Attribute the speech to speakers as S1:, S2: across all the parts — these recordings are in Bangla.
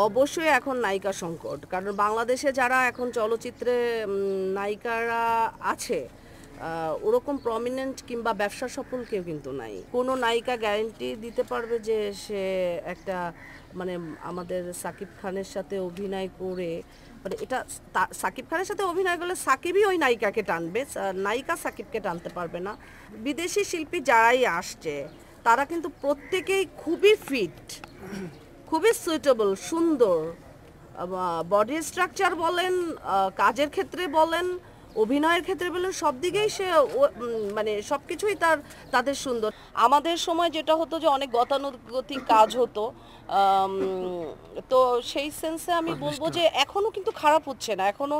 S1: অবশ্যই এখন নায়িকা সংকট, কারণ বাংলাদেশে যারা এখন চলচ্চিত্রে নায়িকারা আছে ওরকম প্রমিনেন্ট কিংবা ব্যবসা সফল কেউ কিন্তু নাই। কোনো নায়িকা গ্যারান্টি দিতে পারবে যে সে একটা মানে আমাদের সাকিব খানের সাথে অভিনয় করে, মানে এটা সাকিব খানের সাথে অভিনয় করলে সাকিবই ওই নায়িকাকে টানবে, নায়িকা সাকিবকে টানতে পারবে না। বিদেশি শিল্পী যারাই আসছে তারা কিন্তু প্রত্যেকেই খুবই ফিট, খুবই সুইটেবল, সুন্দর। বডি স্ট্রাকচার বলেন, কাজের ক্ষেত্রে বলেন, অভিনয়ের ক্ষেত্রে বলেন, সব দিকেই সে মানে সব কিছুই তাদের সুন্দর। আমাদের সময় যেটা হতো যে অনেক গতানুগতিক কাজ হতো, তো সেই সেন্সে আমি বলবো যে এখনও কিন্তু খারাপ হচ্ছে না। এখনও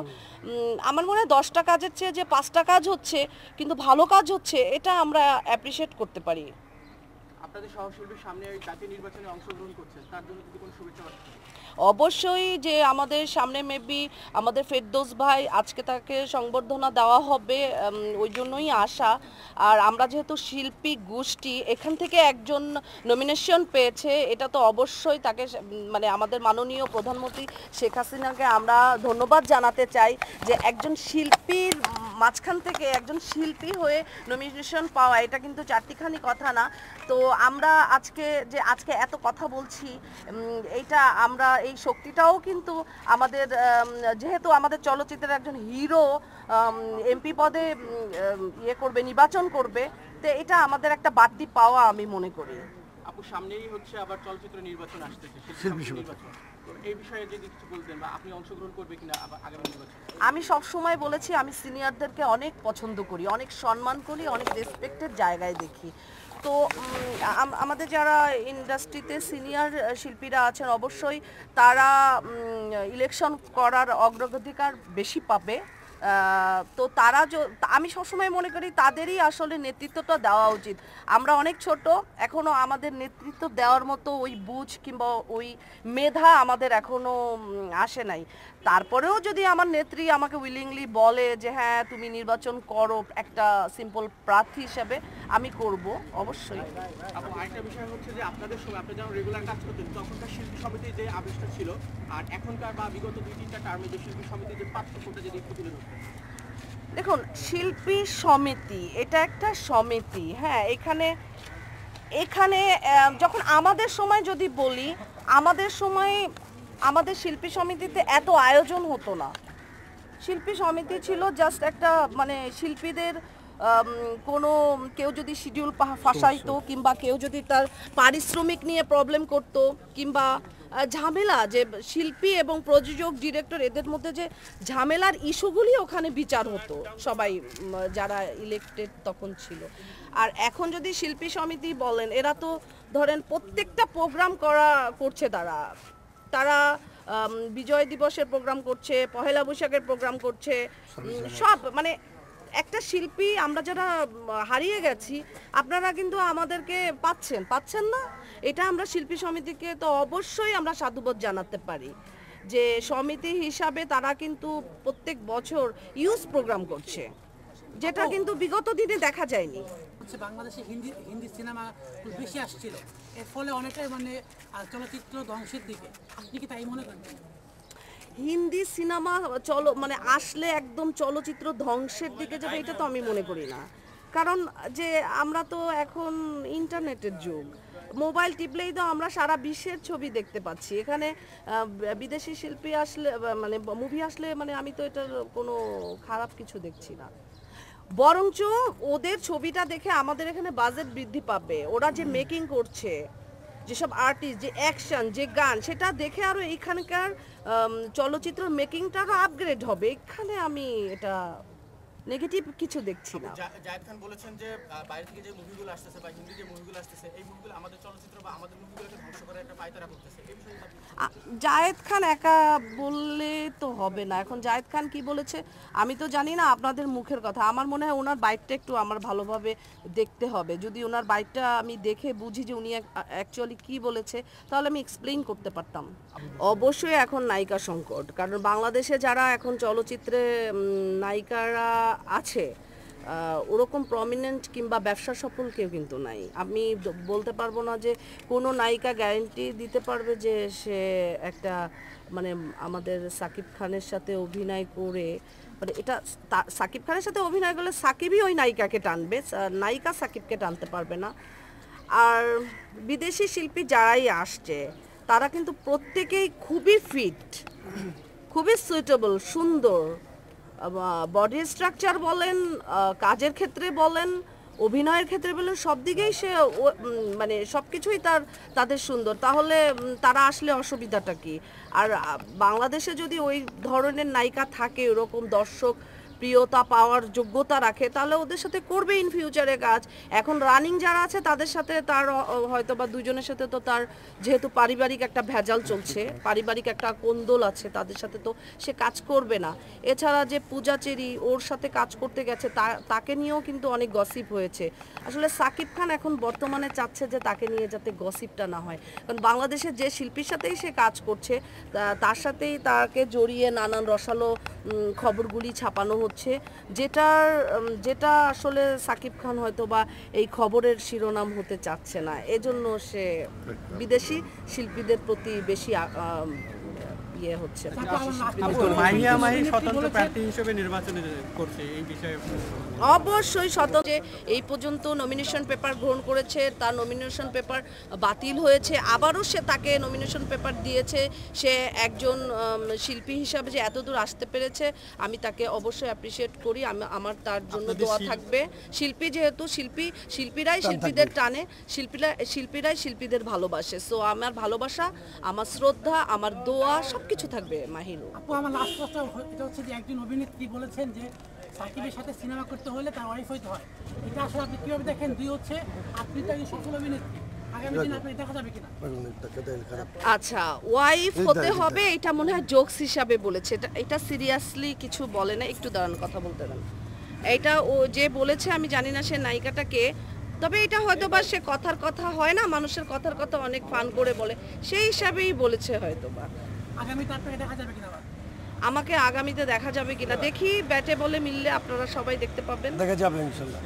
S1: আমার মনে হয় 10টা কাজের চেয়ে যে 5টা কাজ হচ্ছে কিন্তু ভালো কাজ হচ্ছে, এটা আমরা অ্যাপ্রিসিয়েট করতে পারি।
S2: আপনাদের সহশিল্পীর সামনে জাতীয় নির্বাচনে অংশগ্রহণ করছেন, তার জন্য যদি কোনো শুভেচ্ছা বার্তা?
S1: অবশ্যই, যে আমাদের সামনে মেবি আমাদের ফেরদৌস ভাই, আজকে তাকে সংবর্ধনা দেওয়া হবে, ওই জন্যই আসা। আর আমরা যেহেতু শিল্পী গোষ্ঠী, এখান থেকে একজন নমিনেশন পেয়েছে, এটা তো অবশ্যই তাকে মানে আমাদের মাননীয় প্রধানমন্ত্রী শেখ হাসিনাকে আমরা ধন্যবাদ জানাতে চাই যে একজন শিল্পীর মাঝখান থেকে একজন শিল্পী হয়ে নমিনেশন পাওয়া, এটা কিন্তু চারটিখানি কথা না। তো আমরা আজকে এত কথা বলছি, এইটা আমরা এই শক্তিটাও কিন্তু আমাদের, যেহেতু আমাদের চলচ্চিত্রের একজন হিরো এমপি পদে নির্বাচন করবে, তো এটা আমাদের একটা বাড়তি পাওয়া আমি মনে করি।
S2: আপু, সামনেই হচ্ছে আবার চলচ্চিত্র নির্বাচন আসতেছে, শিল্পী নির্বাচন, এই বিষয়ে যদি কিছু বলতেন, বা আপনি অংশগ্রহণ করবে কিনা আগামী নির্বাচনে?
S1: আমি সব সময় বলেছি আমি সিনিয়রদেরকে অনেক পছন্দ করি, অনেক সম্মান করি, অনেক রেসপেক্টের জায়গায় দেখি। তো আমাদের যারা ইন্ডাস্ট্রিতে সিনিয়র শিল্পীরা আছেন অবশ্যই তারা ইলেকশন করার অগ্রাধিকার বেশি পাবে। তো তারা আমি সবসময় মনে করি তাদেরই আসলে নেতৃত্বটা দেওয়া উচিত। আমরা অনেক ছোট, এখনও আমাদের নেতৃত্ব দেওয়ার মতো ওই বুঝ কিংবা ওই মেধা আমাদের এখনও আসে নাই। তারপরেও যদি আমার নেত্রী আমাকে উইলিংলি বলে যে হ্যাঁ তুমি নির্বাচন করো একটা সিম্পল প্রার্থী হিসেবে, আমি করব অবশ্যই।
S2: আপু, আরেকটা বিষয় হচ্ছে যে আপনাদের সময় আপনি যখন রেগুলার কাজ করতেন তখনকার শিল্পী সমিতির যে আবিষ্কার ছিল আর এখনকার বা বিগত 2-3টা টার্মে যে শিল্পী সমিতির যে পার্থক্যটা যদি একটু তুলে ধরতেন।
S1: দেখুন, শিল্পী সমিতি এটা একটা সমিতি, হ্যাঁ। এখানে এখানে যখন আমাদের সময় যদি বলি, আমাদের সময় আমাদের শিল্পী সমিতিতে এত আয়োজন হতো না। শিল্পী সমিতি ছিল জাস্ট একটা মানে শিল্পীদের কোনো কেউ যদি শিডিউল ফাঁসাইতো কিংবা কেউ যদি তার পারিশ্রমিক নিয়ে প্রবলেম করতো কিংবা ঝামেলা, যে শিল্পী এবং প্রযোজক ডিরেক্টর এদের মধ্যে যে ঝামেলার ইস্যুগুলি ওখানে বিচার হতো সবাই যারা ইলেক্টেড তখন ছিল। আর এখন যদি শিল্পী সমিতি বলেন, এরা তো ধরেন প্রত্যেকটা প্রোগ্রাম করছে তারা তারা বিজয় দিবসের প্রোগ্রাম করছে, পহেলা বৈশাখের প্রোগ্রাম করছে, সব মানে একটা শিল্পী আমরা যারা হারিয়ে গেছি, আপনারা কিন্তু আমাদেরকে পাচ্ছেন না। এটা আমরা শিল্পী সমিতিকে তো অবশ্যই আমরা সাধুবাদ জানাতে পারি যে সমিতি হিসাবে তারা কিন্তু প্রত্যেক বছর ইউজ প্রোগ্রাম করছে, যেটা কিন্তু বিগত দিনে দেখা যায়নি।
S3: হচ্ছে বাংলাদেশে হিন্দি সিনেমা খুব বেশি আসছিল, এর ফলে অনেকটাই মানে চলচ্চিত্র ধ্বংসের দিকে। আপনি কি তাই মনে করেন?
S1: হিন্দি সিনেমা মানে আসলে একদম চলচ্চিত্র ধ্বংসের দিকে যাবে এটা তো আমি মনে করি না। কারণ যে আমরা তো এখন ইন্টারনেটের যুগ, মোবাইল টিপলেই তো আমরা সারা বিশ্বের ছবি দেখতে পাচ্ছি। এখানে বিদেশি শিল্পী আসলে মানে মুভি আসলে মানে আমি তো এটার কোনো খারাপ কিছু দেখছি না। বরঞ্চ ওদের ছবিটা দেখে আমাদের এখানে বাজেট বৃদ্ধি পাবে। ওরা যে মেকিং করছে, যেসব আর্টিস্ট, যে অ্যাকশন, যে গান, সেটা দেখে আরও এখানকার চলচ্চিত্র মেকিংটা আরও আপগ্রেড হবে। এখানে আমি এটা নেগেটিভ কিছু দেখছি না।
S2: জায়েদ খান বলেছেন যে বাইরে থেকে যে মুভিগুলো আসতেছে বা হিন্দি যে মুভিগুলো আসতেছে, এই মুভিগুলো আমাদের চলচ্চিত্র বা আমাদের মুভিগুলোকে ধ্বংস করার একটা পায়তারা করতেছে। এই বিষয়ে
S1: জায়েদ খান একা বললে তো হবে না। এখন জায়েদ খান কি বলেছে আমি তো জানি না, আপনাদের মুখের কথা। আমার মনে হয় ওনার বাইকটা একটু আমার ভালোভাবে দেখতে হবে। যদি ওনার বাইকটা আমি দেখে বুঝি যে উনি অ্যাকচুয়ালি কি বলেছে, তাহলে আমি এক্সপ্লেইন করতে পারতাম। অবশ্যই এখন নায়িকা সংকট, কারণ বাংলাদেশে যারা এখন চলচ্চিত্রে নায়িকারা আছে ওরকম প্রমিনেন্ট কিংবা ব্যবসা সফল কেউ কিন্তু নাই। আমি বলতে পারবো না যে কোনো নায়িকা গ্যারান্টি দিতে পারবে যে সে একটা মানে আমাদের সাকিব খানের সাথে অভিনয় করে, মানে এটা সাকিব খানের সাথে অভিনয় করলে সাকিবই ওই নায়িকাকে টানবে, নায়িকা সাকিবকে টানতে পারবে না। আর বিদেশি শিল্পী যারাই আসছে তারা কিন্তু প্রত্যেকেই খুবই ফিট, খুবই সুইটেবল, সুন্দর, বডি স্ট্রাকচার বলেন, কাজের ক্ষেত্রে বলেন, অভিনয়ের ক্ষেত্রে বলেন, সব দিকেই সে মানে সব কিছুই তাদের সুন্দর। তাহলে তারা আসলে অসুবিধাটা কি? আর বাংলাদেশে যদি ওই ধরনের নায়িকা থাকে, ওরকম দর্শক প্রিয়তা পাওয়ার যোগ্যতা রাখে, তাহলে ওদের সাথে করবে ইন ফিউচারে কাজ। এখন রানিং যারা আছে তাদের সাথে তার হয়তো বা দুজনের সাথে তো তার যেহেতু পারিবারিক একটা ভেজাল চলছে, পারিবারিক একটা কোন্দল আছে, তাদের সাথে তো সে কাজ করবে না। এছাড়া যে পূজা চেরি ওর সাথে কাজ করতে গেছে তাকে নিয়েও কিন্তু অনেক গসিপ হয়েছে। আসলে সাকিব খান এখন বর্তমানে চাচ্ছে যে তাকে নিয়ে যাতে গসিপটা না হয়, কারণ বাংলাদেশের যে শিল্পীর সাথেই সে কাজ করছে তার সাথেই তাকে জড়িয়ে নানান রসালো খবরগুলি ছাপানো হচ্ছে, যেটা আসলে সাকিব খান হয়তো বা এই খবরের শিরোনাম হতে চাচ্ছে না। এজন্য সে বিদেশি শিল্পীদের প্রতি বেশি ইয়ে হচ্ছে।
S4: মাহিয়া মাহি স্বতন্ত্র প্রার্থী হিসেবে নির্বাচন করছে, এই বিষয়ে
S1: অবশ্যই স্বতন্ত্র। এই পর্যন্ত নমিনেশন পেপার গ্রহণ করেছে, তার নমিনেশন পেপার বাতিল হয়েছে, আবারও সে তাকে নমিনেশন পেপার দিয়েছে। সে একজন শিল্পী হিসাবে যে এতদূর আসতে পেরেছে আমি তাকে অবশ্যই অ্যাপ্রিসিয়েট করি। আমার তার জন্য দোয়া থাকবে। শিল্পী যেহেতু শিল্পীরাই শিল্পীদের টানে, শিল্পীরাই শিল্পীদের ভালোবাসে। সো আমার ভালোবাসা, আমার শ্রদ্ধা, আমার দোয়া সবকিছু থাকবে মাহিরু।
S3: আপু আমার লাস্ট প্রশ্ন এটা হচ্ছে যে একজন অভিনেত্রী বলেছেন যে সাকিবের সাথে সিনেমা করতে হলে তার ওয়াইফ হইতে হয়, এটা আসলে আপনি কিভাবে দেখেন? দুই হচ্ছে আপনি তো একজন সফল অভিনেত্রী, আগামী দিনে আপনি দেখা যাবে কিনা?
S1: আচ্ছা, ওয়াইফ হতে হবে এটা মনে হয় জোকস হিসাবে বলেছে, এটা সিরিয়াসলি কিছু বলে না। একটু দাঁড়ান, কথা বলতে দেন। এটা ও যে বলেছে আমি জানি না সে নায়িকাটাকে, তবে এটা হয়তো বা সে কথার কথা হয় না, মানুষের কথার কথা অনেক ফান করে বলে, সেই হিসাবেই বলেছে হয়তো বা।
S3: আগামীতে আপনাকে দেখা যাবে কিনা?
S1: আমাকে আগামীতে দেখা যাবে কিনা দেখি, ব্যাটে বলে মিললে আপনারা সবাই দেখতে পাবেন।
S5: দেখা যাবে ইনশাল্লাহ।